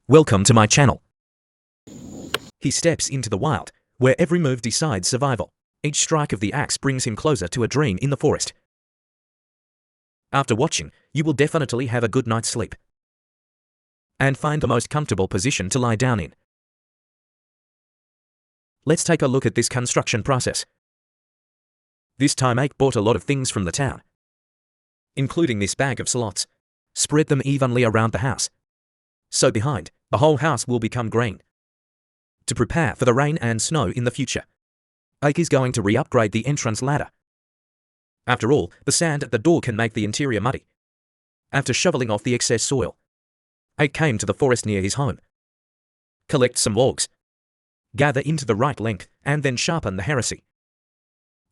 Welcome to my channel. He steps into the wild, where every move decides survival. Each strike of the axe brings him closer to a dream in the forest. After watching, you will definitely have a good night's sleep and find the most comfortable position to lie down in. Let's take a look at this construction process. This time Ike bought a lot of things from the town, including this bag of slots. Spread them evenly around the house, so behind, the whole house will become green. To prepare for the rain and snow in the future, Ike is going to re-upgrade the entrance ladder. After all, the sand at the door can make the interior muddy. After shoveling off the excess soil, Ike came to the forest near his home. Collect some logs, gather into the right length, and then sharpen the heresy.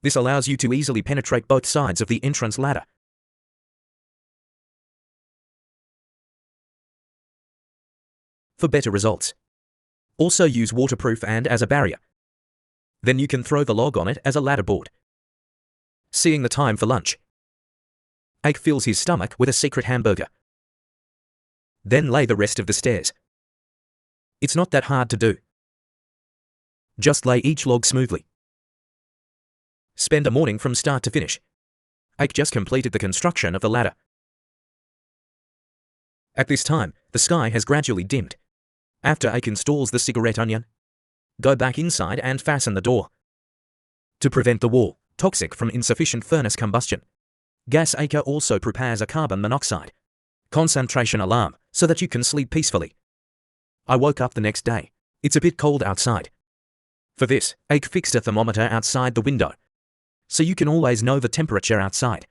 This allows you to easily penetrate both sides of the entrance ladder. For better results, also use waterproof and as a barrier. Then you can throw the log on it as a ladder board. Seeing the time for lunch, Ike fills his stomach with a secret hamburger. Then lay the rest of the stairs. It's not that hard to do. Just lay each log smoothly. Spend a morning from start to finish. Ike just completed the construction of the ladder. At this time, the sky has gradually dimmed. After Ike installs the cigarette onion, go back inside and fasten the door. To prevent the wall toxic from insufficient furnace combustion, gas Ike also prepares a carbon monoxide concentration alarm so that you can sleep peacefully. I woke up the next day. It's a bit cold outside. For this, Ike fixed a thermometer outside the window, so you can always know the temperature outside.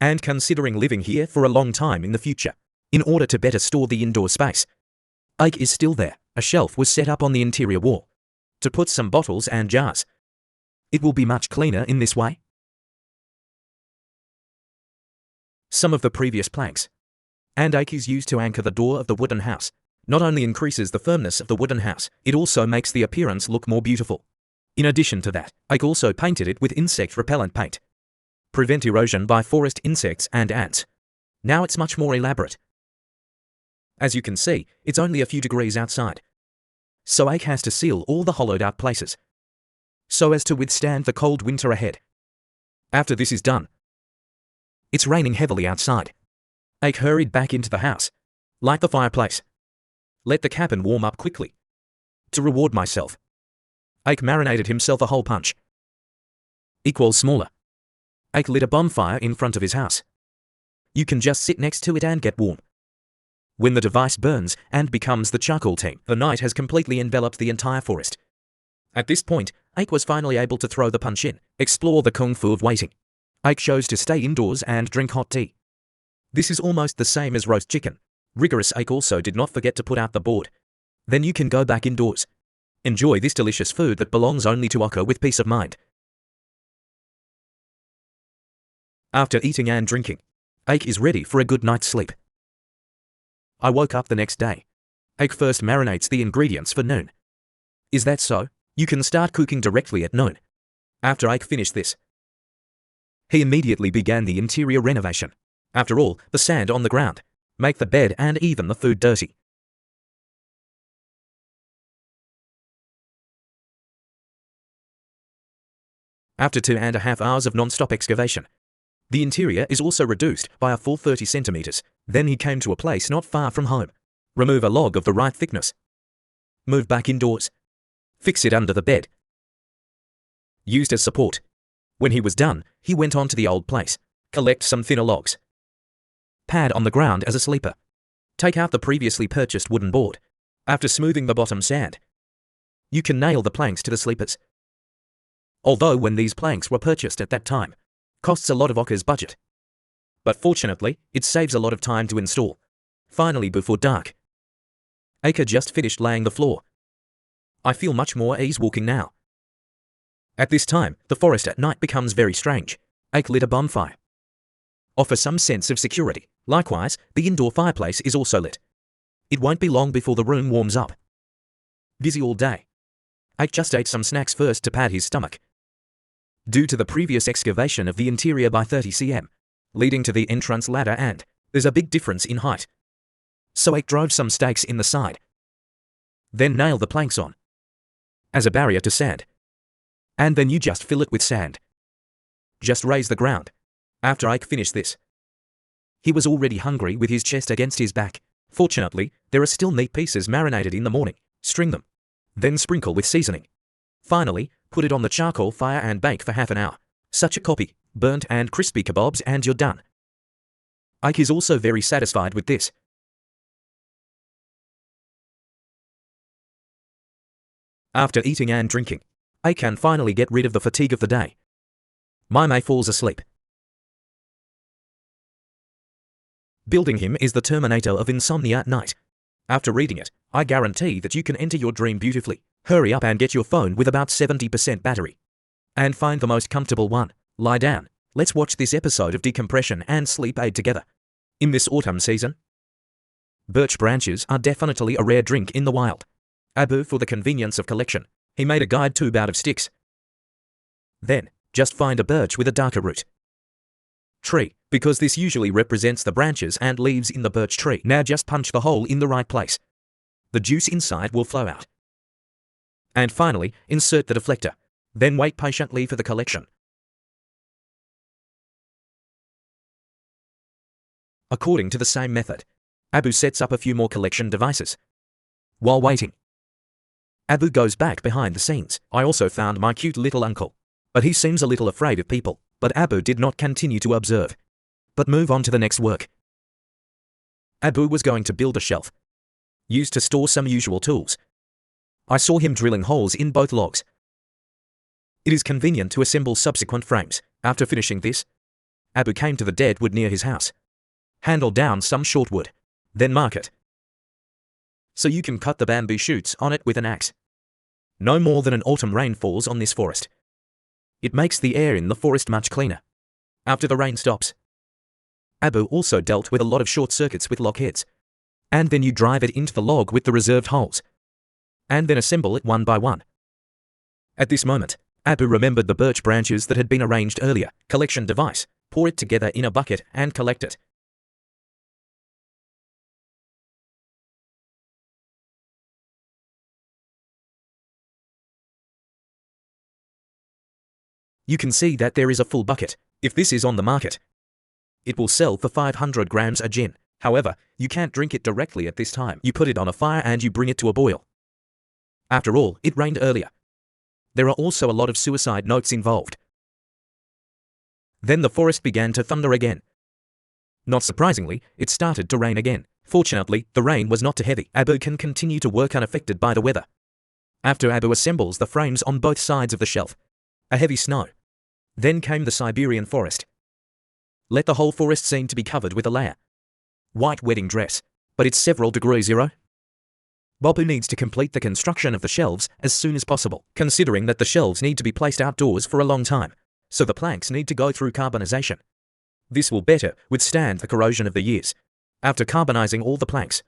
And considering living here for a long time in the future, in order to better store the indoor space, Ike is still there. A shelf was set up on the interior wall to put some bottles and jars. It will be much cleaner in this way. Some of the previous planks and Ike is used to anchor the door of the wooden house. Not only increases the firmness of the wooden house, it also makes the appearance look more beautiful. In addition to that, Ike also painted it with insect repellent paint. Prevent erosion by forest insects and ants. Now it's much more elaborate. As you can see, it's only a few degrees outside, so Ike has to seal all the hollowed out places, so as to withstand the cold winter ahead. After this is done, it's raining heavily outside. Ike hurried back into the house, light the fireplace, let the cabin warm up quickly. To reward myself, Ike marinated himself a whole punch. Equals smaller. Ike lit a bonfire in front of his house. You can just sit next to it and get warm. When the device burns and becomes the charcoal team, the night has completely enveloped the entire forest. At this point, Ike was finally able to throw the punch in, explore the kung fu of waiting. Ike chose to stay indoors and drink hot tea. This is almost the same as roast chicken. Rigorous Ike also did not forget to put out the board. Then you can go back indoors. Enjoy this delicious food that belongs only to Ike with peace of mind. After eating and drinking, Ike is ready for a good night's sleep. I woke up the next day. Ike first marinates the ingredients for noon. Is that so? You can start cooking directly at noon. After Ike finished this, he immediately began the interior renovation. After all, the sand on the ground make the bed and even the food dirty. After 2.5 hours of non-stop excavation, the interior is also reduced by a full 30 centimeters. Then he came to a place not far from home. Remove a log of the right thickness. Move back indoors. Fix it under the bed. Used as support. When he was done, he went on to the old place. Collect some thinner logs. Pad on the ground as a sleeper. Take out the previously purchased wooden board. After smoothing the bottom sand, you can nail the planks to the sleepers. Although when these planks were purchased at that time, costs a lot of Ike's budget. But fortunately, it saves a lot of time to install. Finally, before dark, Ike just finished laying the floor. I feel much more ease walking now. At this time, the forest at night becomes very strange. Ike lit a bonfire. Offer some sense of security. Likewise, the indoor fireplace is also lit. It won't be long before the room warms up. Busy all day. Ike just ate some snacks first to pad his stomach. Due to the previous excavation of the interior by 30 cm, leading to the entrance ladder, and there's a big difference in height. So Ike drove some stakes in the side. Then nail the planks on as a barrier to sand. And then you just fill it with sand. Just raise the ground. After Ike finished this, he was already hungry with his chest against his back. Fortunately, there are still meat pieces marinated in the morning. String them. Then sprinkle with seasoning. Finally, put it on the charcoal fire and bake for half an hour. Such a copy, burnt and crispy kebabs and you're done. Ike is also very satisfied with this. After eating and drinking, Ike can finally get rid of the fatigue of the day. Mime falls asleep. Building him is the Terminator of insomnia at night. After reading it, I guarantee that you can enter your dream beautifully. Hurry up and get your phone with about 70% battery. And find the most comfortable one. Lie down. Let's watch this episode of decompression and sleep aid together. In this autumn season, birch branches are definitely a rare drink in the wild. Abu, for the convenience of collection, he made a guide tube out of sticks. Then, just find a birch with a darker root. Tree, because this usually represents the branches and leaves in the birch tree. Now just punch the hole in the right place. The juice inside will flow out. And finally, insert the deflector. Then wait patiently for the collection. According to the same method, Abu sets up a few more collection devices. While waiting, Abu goes back behind the scenes. I also found my cute little uncle, but he seems a little afraid of people. But Abu did not continue to observe, but move on to the next work. Abu was going to build a shelf, used to store some usual tools. I saw him drilling holes in both logs. It is convenient to assemble subsequent frames. After finishing this, Abu came to the dead wood near his house, handled down some short wood, then mark it, so you can cut the bamboo shoots on it with an axe. No more than an autumn rain falls on this forest. It makes the air in the forest much cleaner. After the rain stops, Abu also dealt with a lot of short circuits with lock heads. And then you drive it into the log with the reserved holes. And then assemble it one by one. At this moment, Abu remembered the birch branches that had been arranged earlier. Collection device. Pour it together in a bucket and collect it. You can see that there is a full bucket. If this is on the market, it will sell for 500 grams a gin. However, you can't drink it directly at this time. You put it on a fire and you bring it to a boil. After all, it rained earlier. There are also a lot of suicide notes involved. Then the forest began to thunder again. Not surprisingly, it started to rain again. Fortunately, the rain was not too heavy. Abu can continue to work unaffected by the weather. After Abu assembles the frames on both sides of the shelf, a heavy snow. Then came the Siberian forest. Let the whole forest seem to be covered with a layer. White wedding dress, but it's several degrees zero. Bobu needs to complete the construction of the shelves as soon as possible, considering that the shelves need to be placed outdoors for a long time, so the planks need to go through carbonization. This will better withstand the corrosion of the years. After carbonizing all the planks,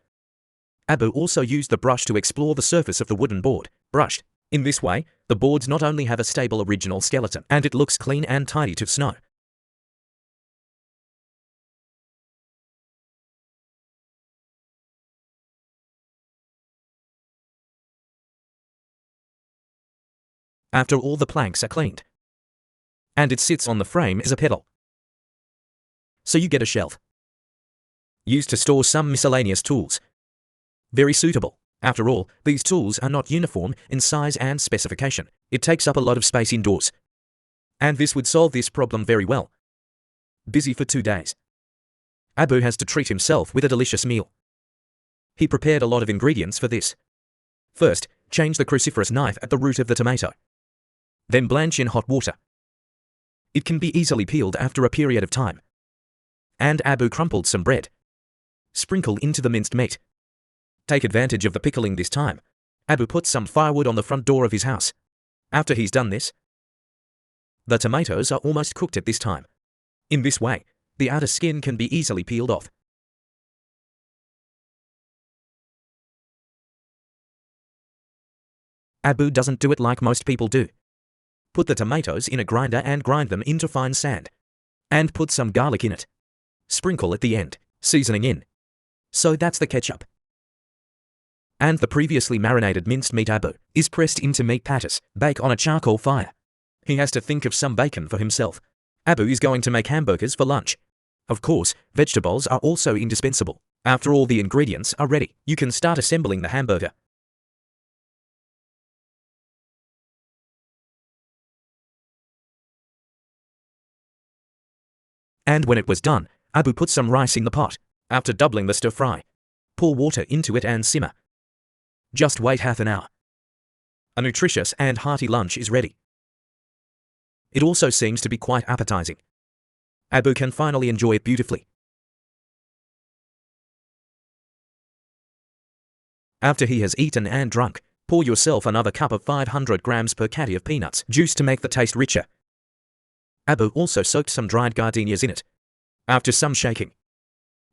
Abu also used the brush to explore the surface of the wooden board, brushed. In this way, the boards not only have a stable original skeleton, and it looks clean and tidy to snow. After all the planks are cleaned, and it sits on the frame as a pedal. So you get a shelf, used to store some miscellaneous tools. Very suitable. After all, these tools are not uniform in size and specification. It takes up a lot of space indoors. And this would solve this problem very well. Busy for 2 days, Abu has to treat himself with a delicious meal. He prepared a lot of ingredients for this. First, change the cruciferous knife at the root of the tomato. Then blanch in hot water. It can be easily peeled after a period of time. And Abu crumpled some bread. Sprinkle into the minced meat. Take advantage of the pickling this time. Abu put some firewood on the front door of his house. After he's done this, the tomatoes are almost cooked at this time. In this way, the outer skin can be easily peeled off. Abu doesn't do it like most people do. Put the tomatoes in a grinder and grind them into fine sand. And put some garlic in it. Sprinkle at the end, seasoning in. So that's the ketchup. And the previously marinated minced meat Abu is pressed into meat patties, bake on a charcoal fire. He has to think of some bacon for himself. Abu is going to make hamburgers for lunch. Of course, vegetables are also indispensable. After all the ingredients are ready, you can start assembling the hamburger. And when it was done, Abu put some rice in the pot. After doubling the stir-fry, pour water into it and simmer. Just wait half an hour. A nutritious and hearty lunch is ready. It also seems to be quite appetizing. Abu can finally enjoy it beautifully. After he has eaten and drunk, pour yourself another cup of 500 grams per caddy of peanuts juice to make the taste richer. Abu also soaked some dried gardenias in it. After some shaking,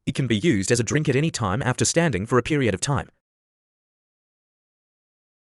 it can be used as a drink at any time after standing for a period of time.